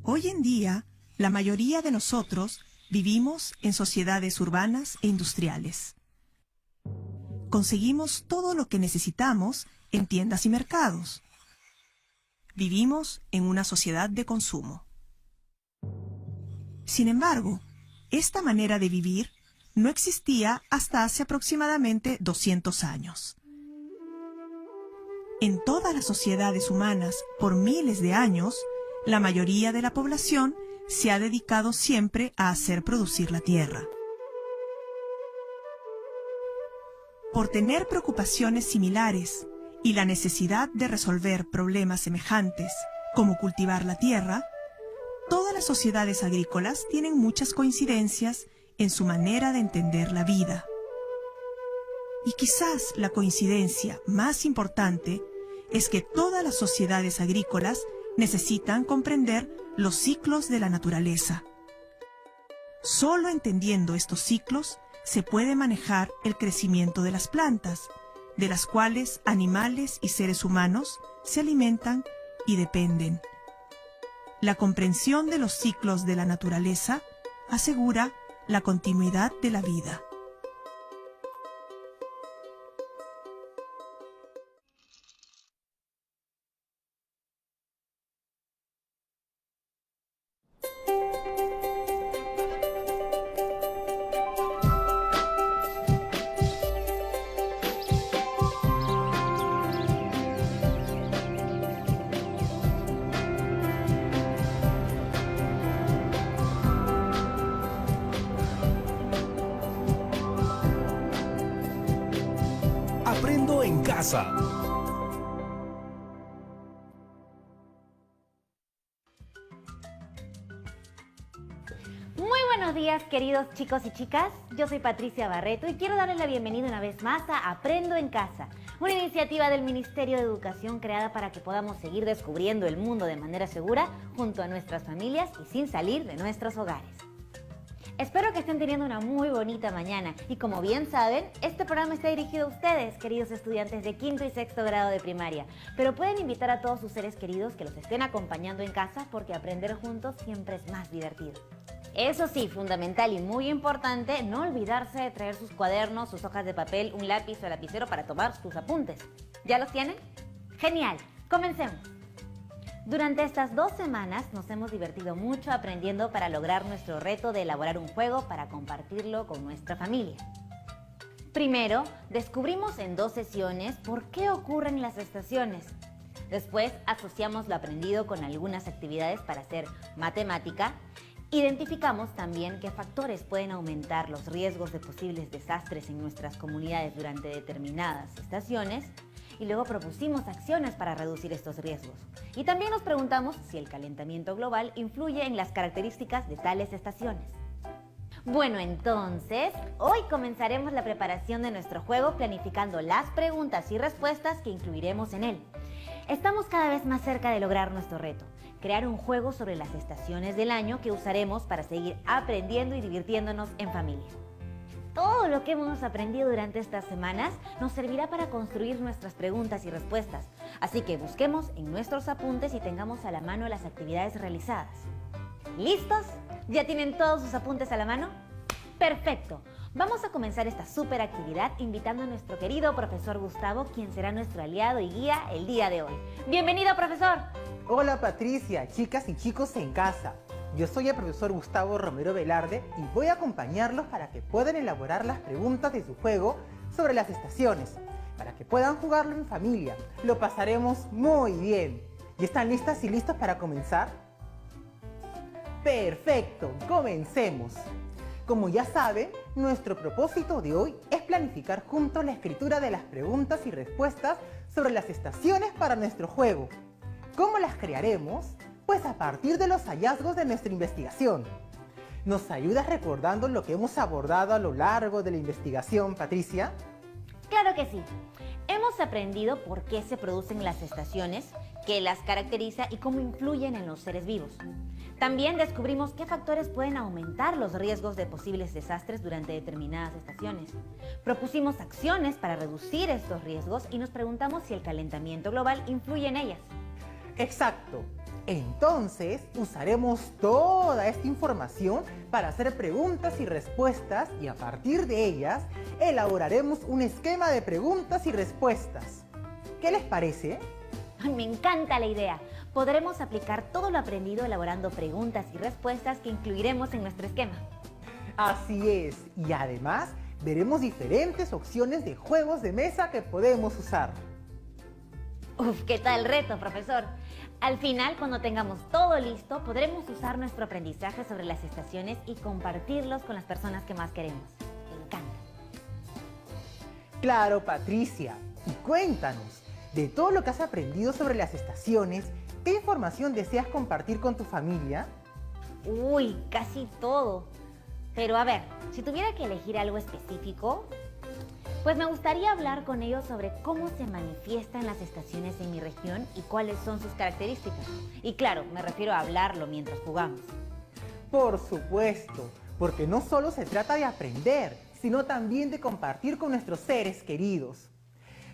Hoy en día, la mayoría de nosotros vivimos en sociedades urbanas e industriales. Conseguimos todo lo que necesitamos en tiendas y mercados. Vivimos en una sociedad de consumo. Sin embargo, esta manera de vivir no existía hasta hace aproximadamente 200 años. En todas las sociedades humanas, por miles de años, la mayoría de la población se ha dedicado siempre a hacer producir la tierra. Por tener preocupaciones similares y la necesidad de resolver problemas semejantes, como cultivar la tierra, todas las sociedades agrícolas tienen muchas coincidencias en su manera de entender la vida. Y quizás la coincidencia más importante es que todas las sociedades agrícolas necesitan comprender los ciclos de la naturaleza. Solo entendiendo estos ciclos se puede manejar el crecimiento de las plantas, de las cuales animales y seres humanos se alimentan y dependen. La comprensión de los ciclos de la naturaleza asegura la continuidad de la vida. Aprendo en casa. Muy buenos días, queridos chicos y chicas. Yo soy Patricia Barreto y quiero darles la bienvenida una vez más a Aprendo en Casa, una iniciativa del Ministerio de Educación creada para que podamos seguir descubriendo el mundo de manera segura junto a nuestras familias y sin salir de nuestros hogares. Espero que estén teniendo una muy bonita mañana y como bien saben, este programa está dirigido a ustedes, queridos estudiantes de quinto y sexto grado de primaria, pero pueden invitar a todos sus seres queridos que los estén acompañando en casa porque aprender juntos siempre es más divertido. Eso sí, fundamental y muy importante, no olvidarse de traer sus cuadernos, sus hojas de papel, un lápiz o lapicero para tomar sus apuntes. ¿Ya los tienen? ¡Genial! ¡Comencemos! Durante estas 2 semanas nos hemos divertido mucho aprendiendo para lograr nuestro reto de elaborar un juego para compartirlo con nuestra familia. Primero, descubrimos en 2 sesiones por qué ocurren las estaciones. Después, asociamos lo aprendido con algunas actividades para hacer matemática. Identificamos también qué factores pueden aumentar los riesgos de posibles desastres en nuestras comunidades durante determinadas estaciones. Y luego propusimos acciones para reducir estos riesgos. Y también nos preguntamos si el calentamiento global influye en las características de tales estaciones. Bueno, entonces, hoy comenzaremos la preparación de nuestro juego planificando las preguntas y respuestas que incluiremos en él. Estamos cada vez más cerca de lograr nuestro reto, crear un juego sobre las estaciones del año que usaremos para seguir aprendiendo y divirtiéndonos en familia. Todo lo que hemos aprendido durante estas semanas nos servirá para construir nuestras preguntas y respuestas. Así que busquemos en nuestros apuntes y tengamos a la mano las actividades realizadas. ¿Listos? ¿Ya tienen todos sus apuntes a la mano? ¡Perfecto! Vamos a comenzar esta súper actividad invitando a nuestro querido profesor Gustavo, quien será nuestro aliado y guía el día de hoy. ¡Bienvenido, profesor! Hola Patricia, chicas y chicos en casa. Yo soy el profesor Gustavo Romero Velarde y voy a acompañarlos para que puedan elaborar las preguntas de su juego sobre las estaciones, para que puedan jugarlo en familia. Lo pasaremos muy bien. ¿Y están listas y listos para comenzar? ¡Perfecto! ¡Comencemos! Como ya saben, nuestro propósito de hoy es planificar juntos la escritura de las preguntas y respuestas sobre las estaciones para nuestro juego. ¿Cómo las crearemos? Pues a partir de los hallazgos de nuestra investigación. ¿Nos ayudas recordando lo que hemos abordado a lo largo de la investigación, Patricia? Claro que sí. Hemos aprendido por qué se producen las estaciones, qué las caracteriza y cómo influyen en los seres vivos. También descubrimos qué factores pueden aumentar los riesgos de posibles desastres durante determinadas estaciones. Propusimos acciones para reducir estos riesgos y nos preguntamos si el calentamiento global influye en ellas. Exacto. Entonces, usaremos toda esta información para hacer preguntas y respuestas y a partir de ellas, elaboraremos un esquema de preguntas y respuestas. ¿Qué les parece? Ay, me encanta la idea. Podremos aplicar todo lo aprendido elaborando preguntas y respuestas que incluiremos en nuestro esquema. Así es, y además veremos diferentes opciones de juegos de mesa que podemos usar. Uf, ¿qué tal reto, profesor? Al final, cuando tengamos todo listo, podremos usar nuestro aprendizaje sobre las estaciones y compartirlos con las personas que más queremos. Me encanta. Claro, Patricia. Y cuéntanos, de todo lo que has aprendido sobre las estaciones, ¿qué información deseas compartir con tu familia? Uy, casi todo. Pero a ver, si tuviera que elegir algo específico, pues me gustaría hablar con ellos sobre cómo se manifiestan las estaciones en mi región y cuáles son sus características. Y claro, me refiero a hablarlo mientras jugamos. Por supuesto, porque no solo se trata de aprender, sino también de compartir con nuestros seres queridos.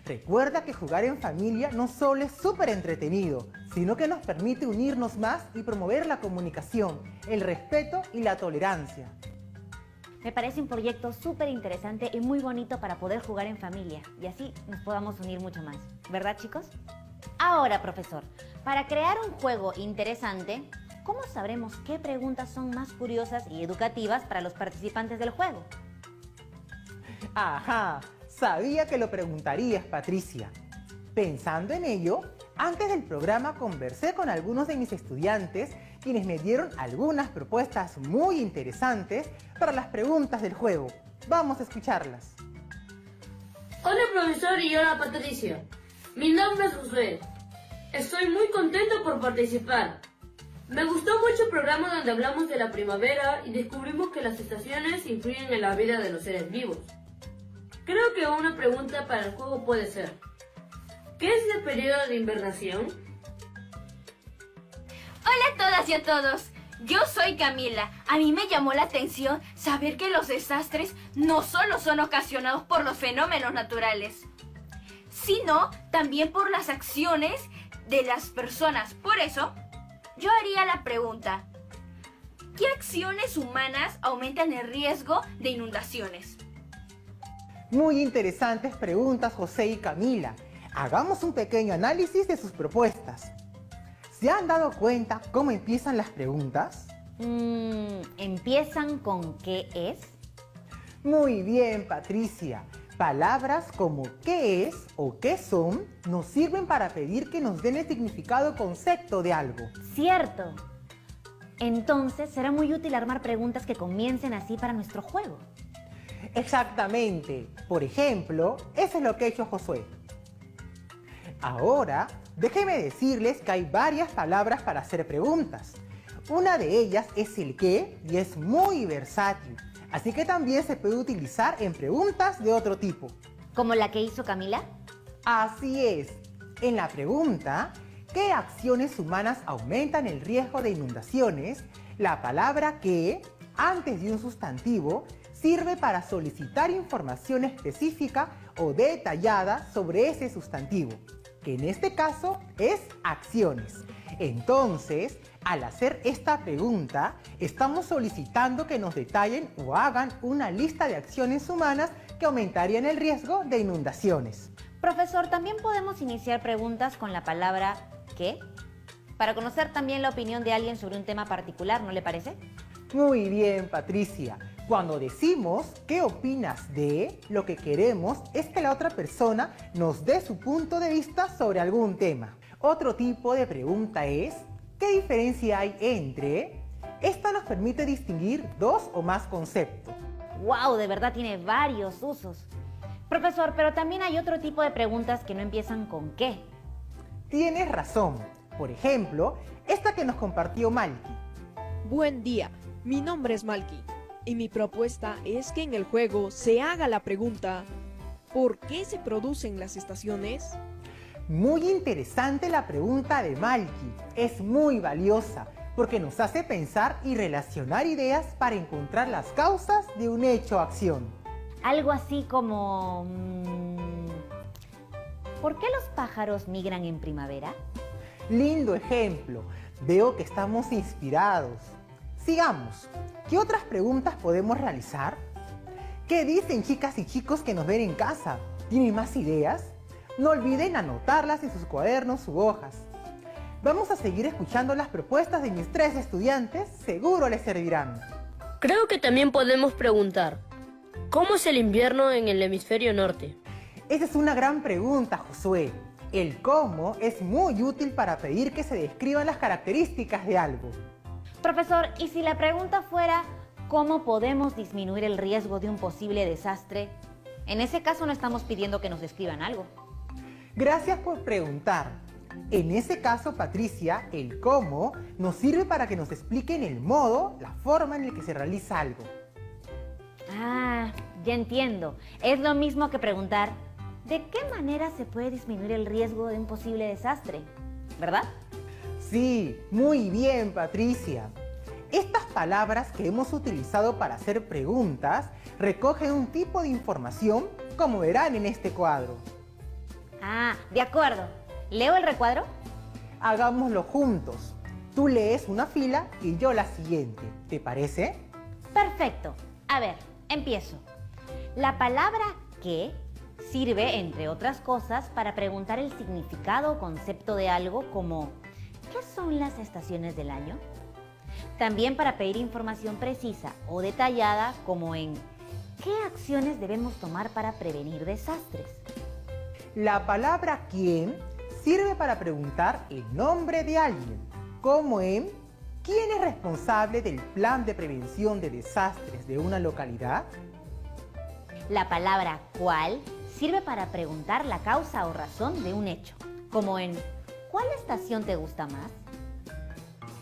Recuerda que jugar en familia no solo es súper entretenido, sino que nos permite unirnos más y promover la comunicación, el respeto y la tolerancia. Me parece un proyecto súper interesante y muy bonito para poder jugar en familia y así nos podamos unir mucho más. ¿Verdad, chicos? Ahora, profesor, para crear un juego interesante, ¿cómo sabremos qué preguntas son más curiosas y educativas para los participantes del juego? Ajá, sabía que lo preguntarías, Patricia. Pensando en ello, antes del programa conversé con algunos de mis estudiantes quienes me dieron algunas propuestas muy interesantes para las preguntas del juego. Vamos a escucharlas. Hola profesor y hola Patricia. Mi nombre es Josué. Estoy muy contento por participar. Me gustó mucho el programa donde hablamos de la primavera y descubrimos que las estaciones influyen en la vida de los seres vivos. Creo que una pregunta para el juego puede ser: ¿qué es el periodo de invernación? Hola a todas y a todos, yo soy Camila. A mí me llamó la atención saber que los desastres no solo son ocasionados por los fenómenos naturales, sino también por las acciones de las personas. Por eso, yo haría la pregunta: ¿qué acciones humanas aumentan el riesgo de inundaciones? Muy interesantes preguntas, José y Camila. Hagamos un pequeño análisis de sus propuestas. ¿Se han dado cuenta cómo empiezan las preguntas? ¿Empiezan con qué es? Muy bien, Patricia. Palabras como qué es o qué son nos sirven para pedir que nos den el significado o concepto de algo. Cierto. Entonces será muy útil armar preguntas que comiencen así para nuestro juego. Exactamente. Por ejemplo, eso es lo que ha hecho Josué. Ahora, déjenme decirles que hay varias palabras para hacer preguntas. Una de ellas es el qué y es muy versátil, así que también se puede utilizar en preguntas de otro tipo. ¿Como la que hizo Camila? Así es. En la pregunta, ¿qué acciones humanas aumentan el riesgo de inundaciones? La palabra qué, antes de un sustantivo, sirve para solicitar información específica o detallada sobre ese sustantivo, que en este caso es acciones. Entonces, al hacer esta pregunta, estamos solicitando que nos detallen o hagan una lista de acciones humanas que aumentarían el riesgo de inundaciones. Profesor, también podemos iniciar preguntas con la palabra ¿qué? Para conocer también la opinión de alguien sobre un tema particular, ¿no le parece? Muy bien, Patricia. Cuando decimos ¿qué opinas de?, lo que queremos es que la otra persona nos dé su punto de vista sobre algún tema. Otro tipo de pregunta es ¿qué diferencia hay entre? Esta nos permite distinguir dos o más conceptos. ¡Wow! De verdad tiene varios usos. Profesor, pero también hay otro tipo de preguntas que no empiezan con ¿qué? Tienes razón. Por ejemplo, esta que nos compartió Malky. Buen día, mi nombre es Malky y mi propuesta es que en el juego se haga la pregunta ¿por qué se producen las estaciones? Muy interesante la pregunta de Malky. Es muy valiosa porque nos hace pensar y relacionar ideas para encontrar las causas de un hecho o acción. Algo así como... ¿por qué los pájaros migran en primavera? Lindo ejemplo. Veo que estamos inspirados. Sigamos. ¿Qué otras preguntas podemos realizar? ¿Qué dicen chicas y chicos que nos ven en casa? ¿Tienen más ideas? No olviden anotarlas en sus cuadernos u hojas. Vamos a seguir escuchando las propuestas de mis 3 estudiantes, seguro les servirán. Creo que también podemos preguntar, ¿cómo es el invierno en el hemisferio norte? Esa es una gran pregunta, Josué. El cómo es muy útil para pedir que se describan las características de algo. Profesor, ¿y si la pregunta fuera cómo podemos disminuir el riesgo de un posible desastre? En ese caso no estamos pidiendo que nos describan algo. Gracias por preguntar. En ese caso, Patricia, el cómo nos sirve para que nos expliquen el modo, la forma en la que se realiza algo. Ah, ya entiendo. Es lo mismo que preguntar ¿de qué manera se puede disminuir el riesgo de un posible desastre? ¿Verdad? Sí, muy bien, Patricia. Estas palabras que hemos utilizado para hacer preguntas recogen un tipo de información, como verán en este cuadro. Ah, de acuerdo. ¿Leo el recuadro? Hagámoslo juntos. Tú lees una fila y yo la siguiente. ¿Te parece? Perfecto. A ver, empiezo. La palabra ¿qué? Sirve, entre otras cosas, para preguntar el significado o concepto de algo como ¿qué son las estaciones del año? También para pedir información precisa o detallada como en ¿qué acciones debemos tomar para prevenir desastres? La palabra quién sirve para preguntar el nombre de alguien, como en ¿quién es responsable del plan de prevención de desastres de una localidad? La palabra cuál sirve para preguntar la causa o razón de un hecho, como en ¿cuál estación te gusta más?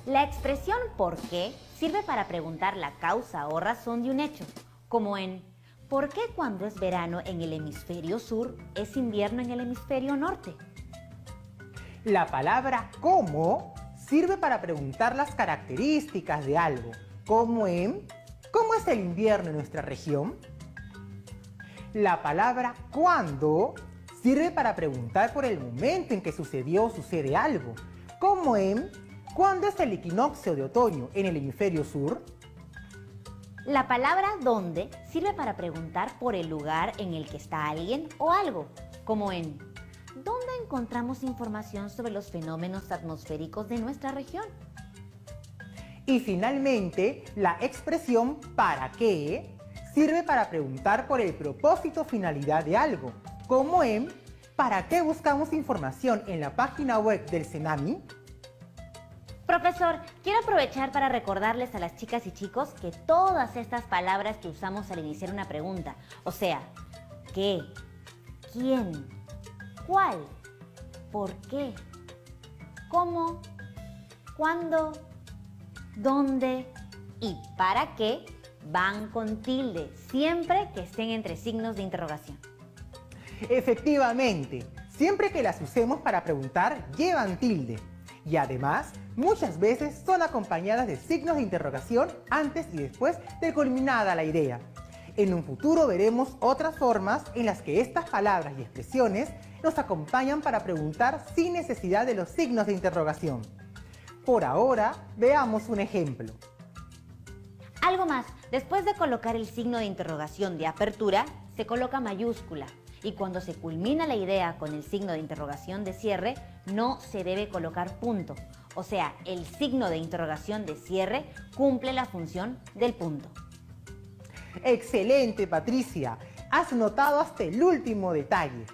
La expresión ¿por qué? Sirve para preguntar la causa o razón de un hecho, como en ¿por qué cuando es verano en el hemisferio sur es invierno en el hemisferio norte? La palabra cómo sirve para preguntar las características de algo, como en ¿cómo es el invierno en nuestra región? La palabra cuándo sirve para preguntar por el momento en que sucedió o sucede algo, como en ¿cuándo es el equinoccio de otoño en el hemisferio sur? La palabra dónde sirve para preguntar por el lugar en el que está alguien o algo, como en ¿dónde encontramos información sobre los fenómenos atmosféricos de nuestra región? Y finalmente, la expresión ¿para qué? Sirve para preguntar por el propósito o finalidad de algo, como en ¿para qué buscamos información en la página web del CENAMI? Profesor, quiero aprovechar para recordarles a las chicas y chicos que todas estas palabras que usamos al iniciar una pregunta, o sea, ¿qué? ¿Quién? ¿Cuál? ¿Por qué? ¿Cómo? ¿Cuándo? ¿Dónde? ¿Y para qué? Van con tilde, siempre que estén entre signos de interrogación. Efectivamente, siempre que las usemos para preguntar, llevan tilde. Y además, muchas veces son acompañadas de signos de interrogación antes y después de culminada la idea. En un futuro veremos otras formas en las que estas palabras y expresiones nos acompañan para preguntar sin necesidad de los signos de interrogación. Por ahora, veamos un ejemplo. Algo más, después de colocar el signo de interrogación de apertura, se coloca mayúscula. Y cuando se culmina la idea con el signo de interrogación de cierre, no se debe colocar punto. O sea, el signo de interrogación de cierre cumple la función del punto. Excelente, Patricia. Has notado hasta el último detalle.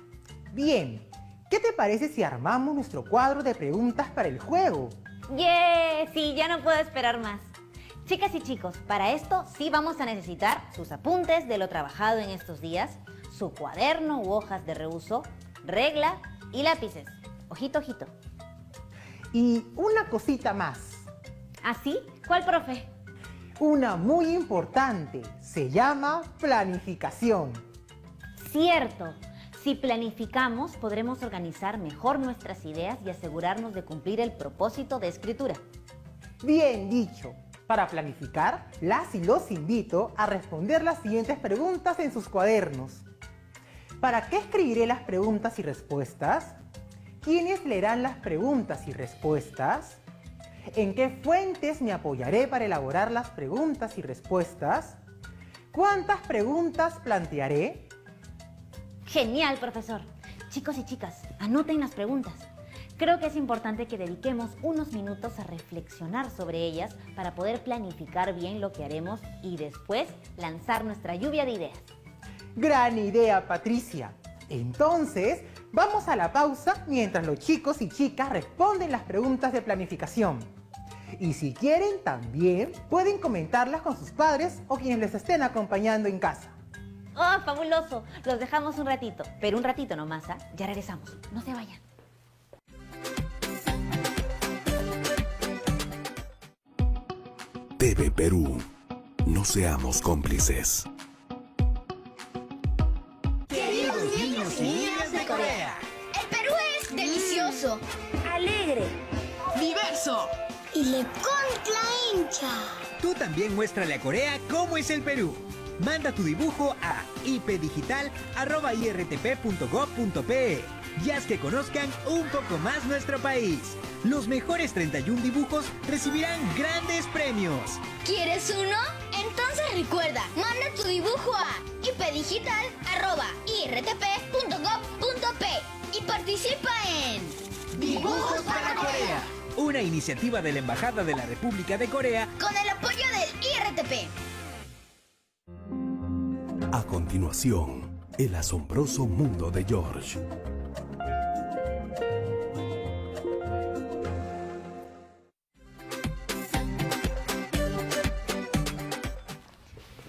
Bien, ¿qué te parece si armamos nuestro cuadro de preguntas para el juego? ¡Yeah! Sí, ya no puedo esperar más. Chicas y chicos, para esto sí vamos a necesitar sus apuntes de lo trabajado en estos días, su cuaderno u hojas de reuso, regla y lápices. Ojito, ojito. Y una cosita más. ¿Así? ¿Cuál, profe? Una muy importante. Se llama planificación. Cierto. Si planificamos, podremos organizar mejor nuestras ideas y asegurarnos de cumplir el propósito de escritura. Bien dicho. Para planificar, las y los invito a responder las siguientes preguntas en sus cuadernos. ¿Para qué escribiré las preguntas y respuestas? ¿Quiénes leerán las preguntas y respuestas? ¿En qué fuentes me apoyaré para elaborar las preguntas y respuestas? ¿Cuántas preguntas plantearé? Genial, profesor. Chicos y chicas, anoten las preguntas. Creo que es importante que dediquemos unos minutos a reflexionar sobre ellas para poder planificar bien lo que haremos y después lanzar nuestra lluvia de ideas. Gran idea, Patricia. Entonces, vamos a la pausa mientras los chicos y chicas responden las preguntas de planificación. Y si quieren, también pueden comentarlas con sus padres o quienes les estén acompañando en casa. ¡Oh, fabuloso! Los dejamos un ratito, pero un ratito nomás, ¿ah? Ya regresamos. No se vayan. TV Perú. No seamos cómplices. Queridos niños y niñas de Corea, El Perú es delicioso, alegre, diverso y le contra hincha. Tú también muéstrale a Corea cómo es el Perú. Manda tu dibujo a ipdigital@irtp.gov.pe y haz que conozcan un poco más nuestro país. Los mejores 31 dibujos recibirán grandes premios. ¿Quieres uno? Entonces recuerda, manda tu dibujo a ipdigital@irtp.gov.pe y participa en Dibujos para Corea. Una iniciativa de la Embajada de la República de Corea con el apoyo del IRTP. A continuación, el asombroso mundo de George.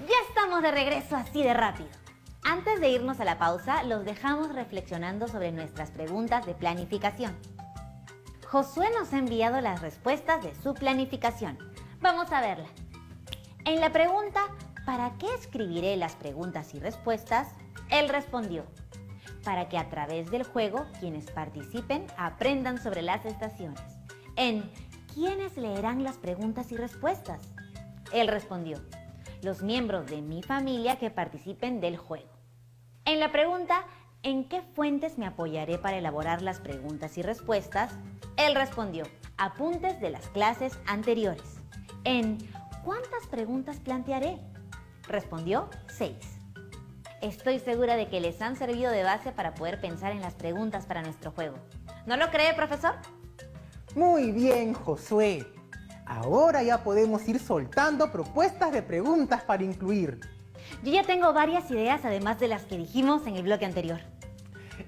Ya estamos de regreso así de rápido. Antes de irnos a la pausa, los dejamos reflexionando sobre nuestras preguntas de planificación. Josué nos ha enviado las respuestas de su planificación. Vamos a verla. En la pregunta, ¿para qué escribiré las preguntas y respuestas?, él respondió: para que a través del juego quienes participen aprendan sobre las estaciones. En ¿quiénes leerán las preguntas y respuestas?, él respondió: los miembros de mi familia que participen del juego. En la pregunta, ¿en qué fuentes me apoyaré para elaborar las preguntas y respuestas?, él respondió: apuntes de las clases anteriores. En ¿cuántas preguntas plantearé?, respondió: 6. Estoy segura de que les han servido de base para poder pensar en las preguntas para nuestro juego. ¿No lo cree, profesor? Muy bien, Josué. Ahora ya podemos ir soltando propuestas de preguntas para incluir. Yo ya tengo varias ideas además de las que dijimos en el bloque anterior.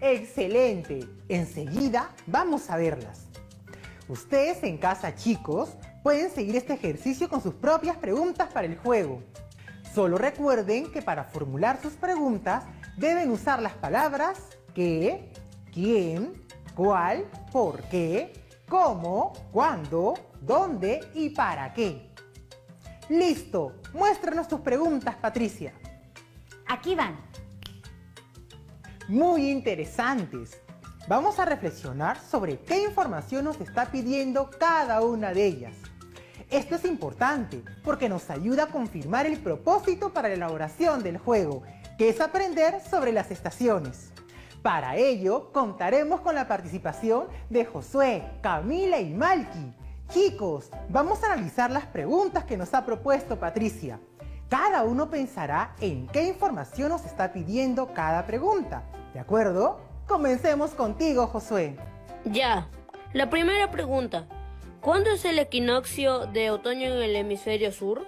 ¡Excelente! Enseguida vamos a verlas. Ustedes en casa, chicos, pueden seguir este ejercicio con sus propias preguntas para el juego. Solo recuerden que para formular sus preguntas deben usar las palabras qué, quién, cuál, por qué, cómo, cuándo, dónde y para qué. ¡Listo! Muéstranos tus preguntas, Patricia. Aquí van. Muy interesantes. Vamos a reflexionar sobre qué información nos está pidiendo cada una de ellas. Esto es importante porque nos ayuda a confirmar el propósito para la elaboración del juego, que es aprender sobre las estaciones. Para ello, contaremos con la participación de Josué, Camila y Malky. Chicos, vamos a analizar las preguntas que nos ha propuesto Patricia. Cada uno pensará en qué información nos está pidiendo cada pregunta. ¿De acuerdo? Comencemos contigo, Josué. Ya. La primera pregunta. ¿Cuándo es el equinoccio de otoño en el hemisferio sur?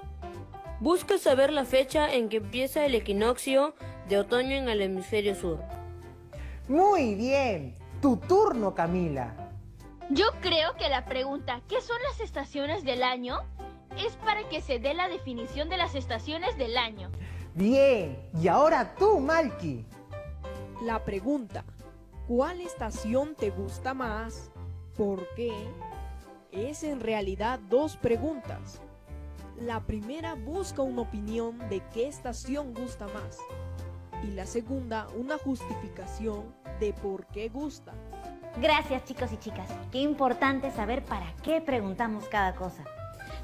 Busca saber la fecha en que empieza el equinoccio de otoño en el hemisferio sur. Muy bien. Tu turno, Camila. Yo creo que la pregunta ¿qué son las estaciones del año?, es para que se dé la definición de las estaciones del año. Bien. Y ahora tú, Malky. La pregunta, ¿cuál estación te gusta más? ¿Por qué? Es en realidad dos preguntas. La primera busca una opinión de qué estación gusta más. Y la segunda, una justificación de por qué gusta. Gracias, chicos y chicas. Qué importante saber para qué preguntamos cada cosa.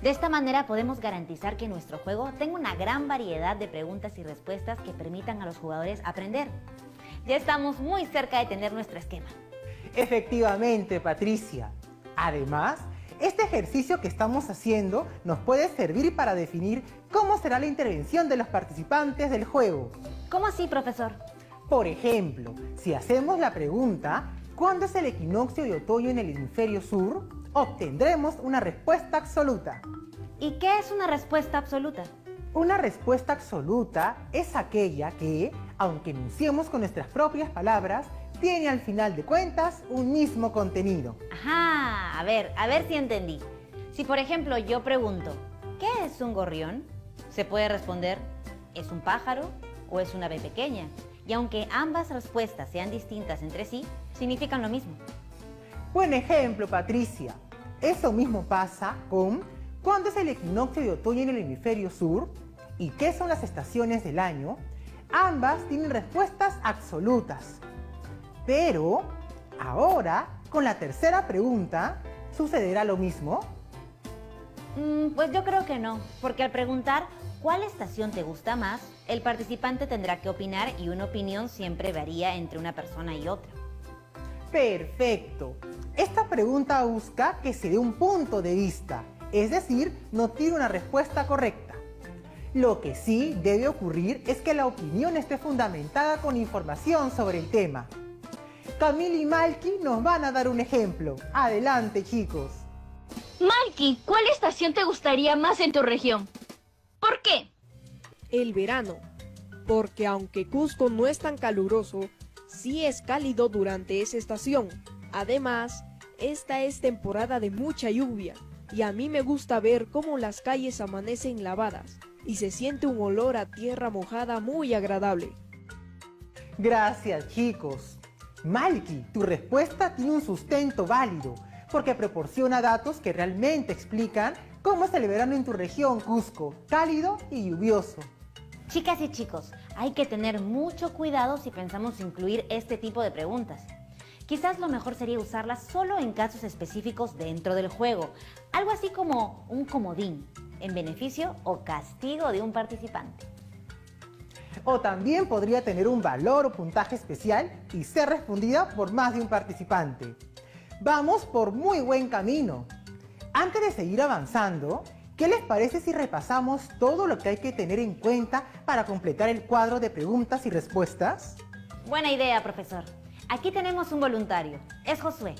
De esta manera podemos garantizar que nuestro juego tenga una gran variedad de preguntas y respuestas que permitan a los jugadores aprender. Ya estamos muy cerca de tener nuestro esquema. Efectivamente, Patricia. Además, Este ejercicio que estamos haciendo nos puede servir para definir cómo será la intervención de los participantes del juego. ¿Cómo así, profesor? Por ejemplo, si hacemos la pregunta ¿cuándo es el equinoccio de otoño en el hemisferio sur?, obtendremos una respuesta absoluta. ¿Y qué es una respuesta absoluta? Una respuesta absoluta es aquella que, aunque enunciemos con nuestras propias palabras, tiene al final de cuentas un mismo contenido. Ajá, a ver si entendí. Si por ejemplo yo pregunto, ¿qué es un gorrión? Se puede responder, ¿es un pájaro o es una ave pequeña? Y aunque ambas respuestas sean distintas entre sí, significan lo mismo. Buen ejemplo, Patricia. Eso mismo pasa con ¿cuándo es el equinoccio de otoño en el hemisferio sur? ¿Y qué son las estaciones del año? Ambas tienen respuestas absolutas. Pero ahora, con la tercera pregunta, ¿sucederá lo mismo? Pues yo creo que no, porque al preguntar ¿cuál estación te gusta más?, el participante tendrá que opinar y una opinión siempre varía entre una persona y otra. Perfecto. Esta pregunta busca que se dé un punto de vista, es decir, no tiene una respuesta correcta. Lo que sí debe ocurrir es que la opinión esté fundamentada con información sobre el tema. Camila y Malky nos van a dar un ejemplo. Adelante, chicos. Malky, ¿cuál estación te gustaría más en tu región? ¿Por qué? El verano, porque aunque Cusco no es tan caluroso, sí es cálido durante esa estación. Además, esta es temporada de mucha lluvia y a mí me gusta ver cómo las calles amanecen lavadas y se siente un olor a tierra mojada muy agradable. Gracias, chicos. Malky, tu respuesta tiene un sustento válido porque proporciona datos que realmente explican cómo es el verano en tu región, Cusco, cálido y lluvioso. Chicas y chicos, hay que tener mucho cuidado si pensamos incluir este tipo de preguntas. Quizás lo mejor sería usarlas solo en casos específicos dentro del juego, algo así como un comodín, en beneficio o castigo de un participante. O también podría tener un valor o puntaje especial y ser respondida por más de un participante. Vamos por muy buen camino. Antes de seguir avanzando, ¿qué les parece si repasamos todo lo que hay que tener en cuenta para completar el cuadro de preguntas y respuestas? Buena idea, profesor. Aquí tenemos un voluntario. Es Josué.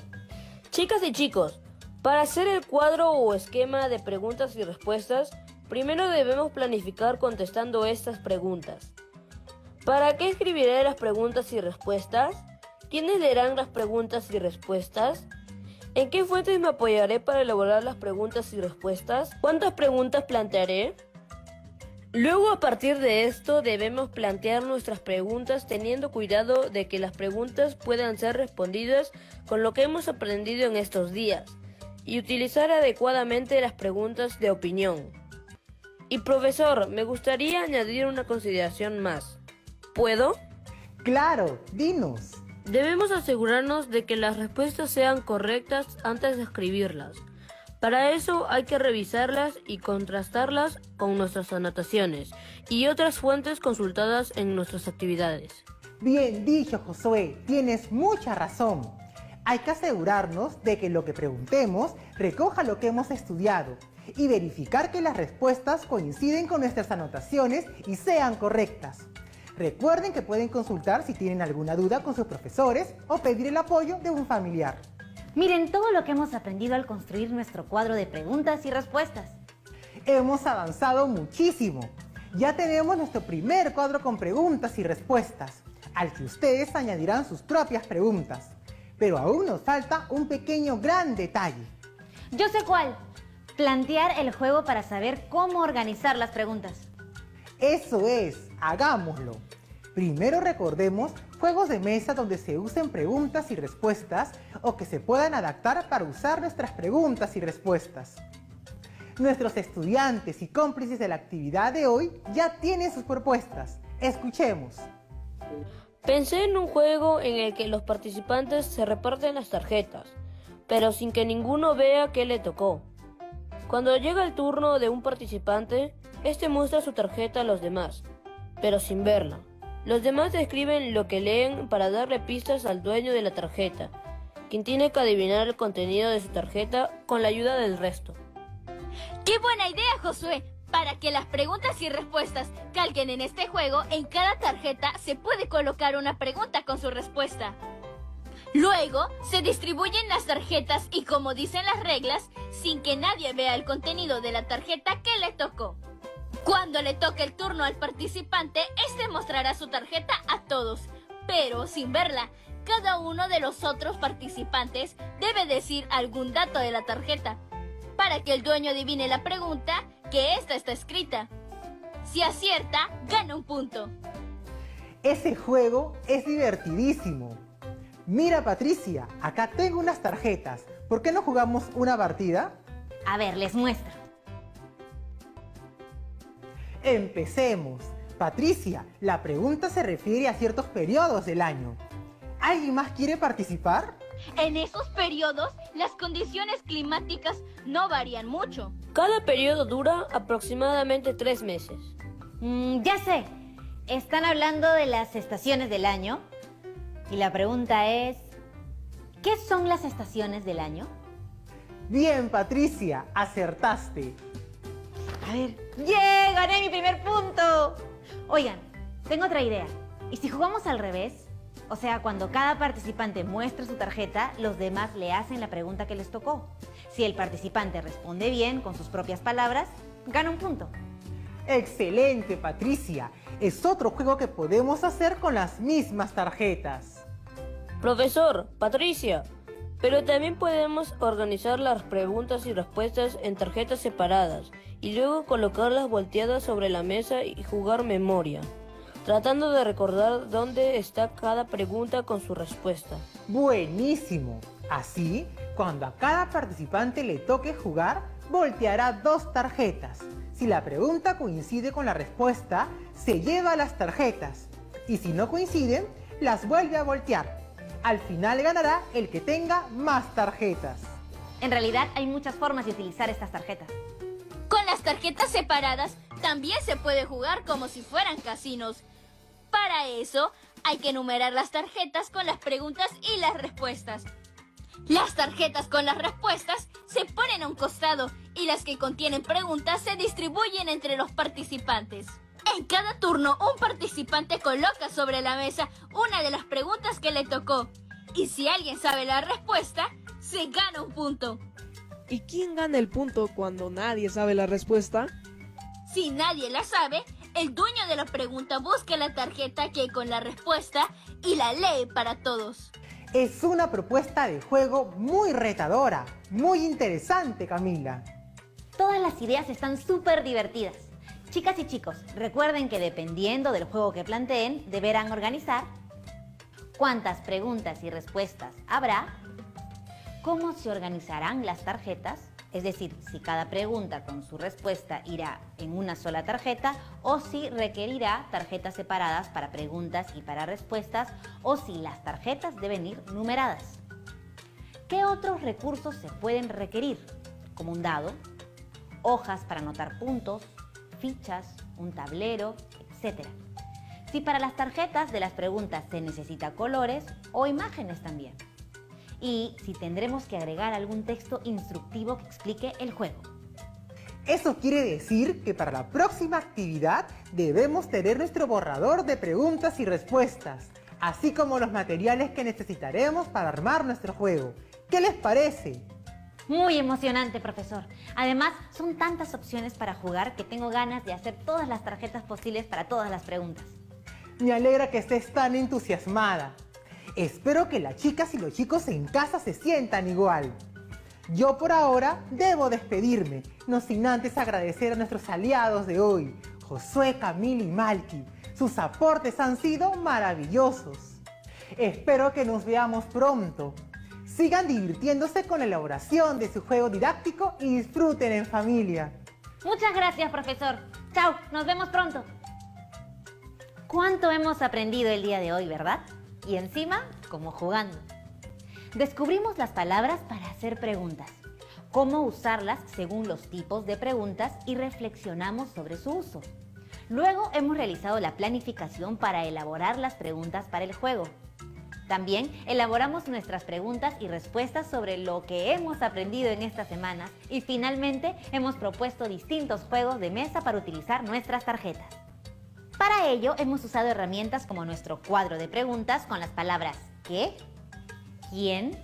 Chicas y chicos, para hacer el cuadro o esquema de preguntas y respuestas, primero debemos planificar contestando estas preguntas. ¿Para qué escribiré las preguntas y respuestas? ¿Quiénes leerán las preguntas y respuestas? ¿En qué fuentes me apoyaré para elaborar las preguntas y respuestas? ¿Cuántas preguntas plantearé? Luego, a partir de esto, debemos plantear nuestras preguntas teniendo cuidado de que las preguntas puedan ser respondidas con lo que hemos aprendido en estos días y utilizar adecuadamente las preguntas de opinión. Y profesor, me gustaría añadir una consideración más. ¿Puedo? ¡Claro! ¡Dinos! Debemos asegurarnos de que las respuestas sean correctas antes de escribirlas. Para eso hay que revisarlas y contrastarlas con nuestras anotaciones y otras fuentes consultadas en nuestras actividades. Bien dicho, Josué, tienes mucha razón. Hay que asegurarnos de que lo que preguntemos recoja lo que hemos estudiado y verificar que las respuestas coinciden con nuestras anotaciones y sean correctas. Recuerden que pueden consultar si tienen alguna duda con sus profesores o pedir el apoyo de un familiar. Miren todo lo que hemos aprendido al construir nuestro cuadro de preguntas y respuestas. Hemos avanzado muchísimo. Ya tenemos nuestro primer cuadro con preguntas y respuestas, al que ustedes añadirán sus propias preguntas. Pero aún nos falta un pequeño gran detalle. Yo sé cuál. Plantear el juego para saber cómo organizar las preguntas. Eso es, hagámoslo. Primero recordemos juegos de mesa donde se usen preguntas y respuestas o que se puedan adaptar para usar nuestras preguntas y respuestas. Nuestros estudiantes y cómplices de la actividad de hoy ya tienen sus propuestas. Escuchemos. Pensé en un juego en el que los participantes se reparten las tarjetas, pero sin que ninguno vea qué le tocó. Cuando llega el turno de un participante, este muestra su tarjeta a los demás, pero sin verla. Los demás describen lo que leen para darle pistas al dueño de la tarjeta. quien tiene que adivinar el contenido de su tarjeta con la ayuda del resto. ¡Qué buena idea, Josué! Para que las preguntas y respuestas calquen en este juego, en cada tarjeta se puede colocar una pregunta con su respuesta. Luego, se distribuyen las tarjetas y, como dicen las reglas, sin que nadie vea el contenido de la tarjeta que le tocó. Cuando le toque el turno al participante, este mostrará su tarjeta a todos, pero sin verla. Cada uno de los otros participantes debe decir algún dato de la tarjeta, para que el dueño adivine la pregunta que esta está escrita. Si acierta, gana un punto. Ese juego es divertidísimo. Mira, Patricia, acá tengo unas tarjetas. ¿Por qué no jugamos una partida? A ver, les muestro. Empecemos. Patricia, la pregunta se refiere a ciertos periodos del año. ¿Alguien más quiere participar? En esos periodos, las condiciones climáticas no varían mucho. Cada periodo dura aproximadamente 3 meses. Ya sé, están hablando de las estaciones del año. Y la pregunta es, ¿qué son las estaciones del año? Bien, Patricia, acertaste. A ver, ¡yeah! ¡Gané mi primer punto! Oigan, tengo otra idea. ¿Y si jugamos al revés? O sea, cuando cada participante muestra su tarjeta, los demás le hacen la pregunta que les tocó. Si el participante responde bien con sus propias palabras, gana un punto. Excelente, Patricia. Es otro juego que podemos hacer con las mismas tarjetas. Profesor, Patricia, pero también podemos organizar las preguntas y respuestas en tarjetas separadas y luego colocarlas volteadas sobre la mesa y jugar memoria, tratando de recordar dónde está cada pregunta con su respuesta. Buenísimo. Así, cuando a cada participante le toque jugar, volteará 2 tarjetas. Si la pregunta coincide con la respuesta, se lleva las tarjetas. Y si no coinciden, las vuelve a voltear. Al final ganará el que tenga más tarjetas. En realidad hay muchas formas de utilizar estas tarjetas. Con las tarjetas separadas también se puede jugar como si fueran casinos. Para eso hay que numerar las tarjetas con las preguntas y las respuestas. Las tarjetas con las respuestas se ponen a un costado y las que contienen preguntas se distribuyen entre los participantes. En cada turno, un participante coloca sobre la mesa una de las preguntas que le tocó. Y si alguien sabe la respuesta, se gana un punto. ¿Y quién gana el punto cuando nadie sabe la respuesta? Si nadie la sabe, el dueño de la pregunta busca la tarjeta que con la respuesta y la lee para todos. Es una propuesta de juego muy retadora, muy interesante, Camila. Todas las ideas están súper divertidas. Chicas y chicos, recuerden que dependiendo del juego que planteen, deberán organizar cuántas preguntas y respuestas habrá, cómo se organizarán las tarjetas, es decir, si cada pregunta con su respuesta irá en una sola tarjeta o si requerirá tarjetas separadas para preguntas y para respuestas o si las tarjetas deben ir numeradas. ¿Qué otros recursos se pueden requerir? Como un dado, hojas para anotar puntos, fichas, un tablero, etc. Si para las tarjetas de las preguntas se necesita colores o imágenes también. Y si tendremos que agregar algún texto instructivo que explique el juego. Eso quiere decir que para la próxima actividad debemos tener nuestro borrador de preguntas y respuestas, así como los materiales que necesitaremos para armar nuestro juego. ¿Qué les parece? Muy emocionante, profesor. Además, son tantas opciones para jugar que tengo ganas de hacer todas las tarjetas posibles para todas las preguntas. Me alegra que estés tan entusiasmada. Espero que las chicas y los chicos en casa se sientan igual. Yo por ahora debo despedirme, no sin antes agradecer a nuestros aliados de hoy, Josué, Camila y Malky. Sus aportes han sido maravillosos. Espero que nos veamos pronto. Sigan divirtiéndose con la elaboración de su juego didáctico y disfruten en familia. Muchas gracias, profesor. Chao, nos vemos pronto. ¿Cuánto hemos aprendido el día de hoy, verdad? Y encima, como jugando. Descubrimos las palabras para hacer preguntas, cómo usarlas según los tipos de preguntas y reflexionamos sobre su uso. Luego hemos realizado la planificación para elaborar las preguntas para el juego. También elaboramos nuestras preguntas y respuestas sobre lo que hemos aprendido en estas semanas y finalmente hemos propuesto distintos juegos de mesa para utilizar nuestras tarjetas. Para ello hemos usado herramientas como nuestro cuadro de preguntas con las palabras ¿qué?, ¿quién?,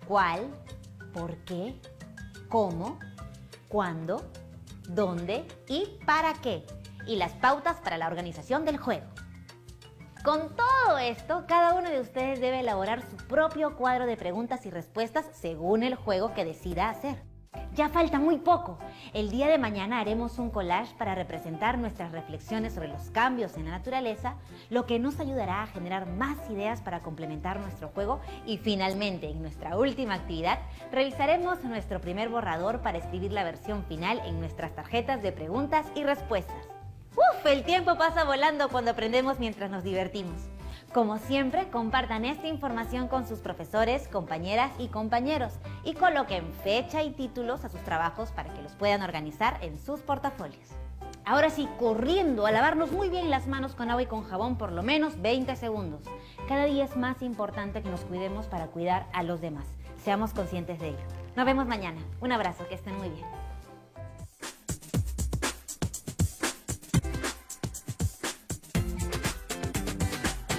¿cuál?, ¿por qué?, ¿cómo?, ¿cuándo?, ¿dónde? Y ¿para qué? Y las pautas para la organización del juego. Con todo esto, cada uno de ustedes debe elaborar su propio cuadro de preguntas y respuestas según el juego que decida hacer. Ya falta muy poco. El día de mañana haremos un collage para representar nuestras reflexiones sobre los cambios en la naturaleza, lo que nos ayudará a generar más ideas para complementar nuestro juego y finalmente, en nuestra última actividad, revisaremos nuestro primer borrador para escribir la versión final en nuestras tarjetas de preguntas y respuestas. ¡Uf! El tiempo pasa volando cuando aprendemos mientras nos divertimos. Como siempre, compartan esta información con sus profesores, compañeras y compañeros y coloquen fecha y títulos a sus trabajos para que los puedan organizar en sus portafolios. Ahora sí, corriendo a lavarnos muy bien las manos con agua y con jabón por lo menos 20 segundos. Cada día es más importante que nos cuidemos para cuidar a los demás. Seamos conscientes de ello. Nos vemos mañana. Un abrazo, que estén muy bien.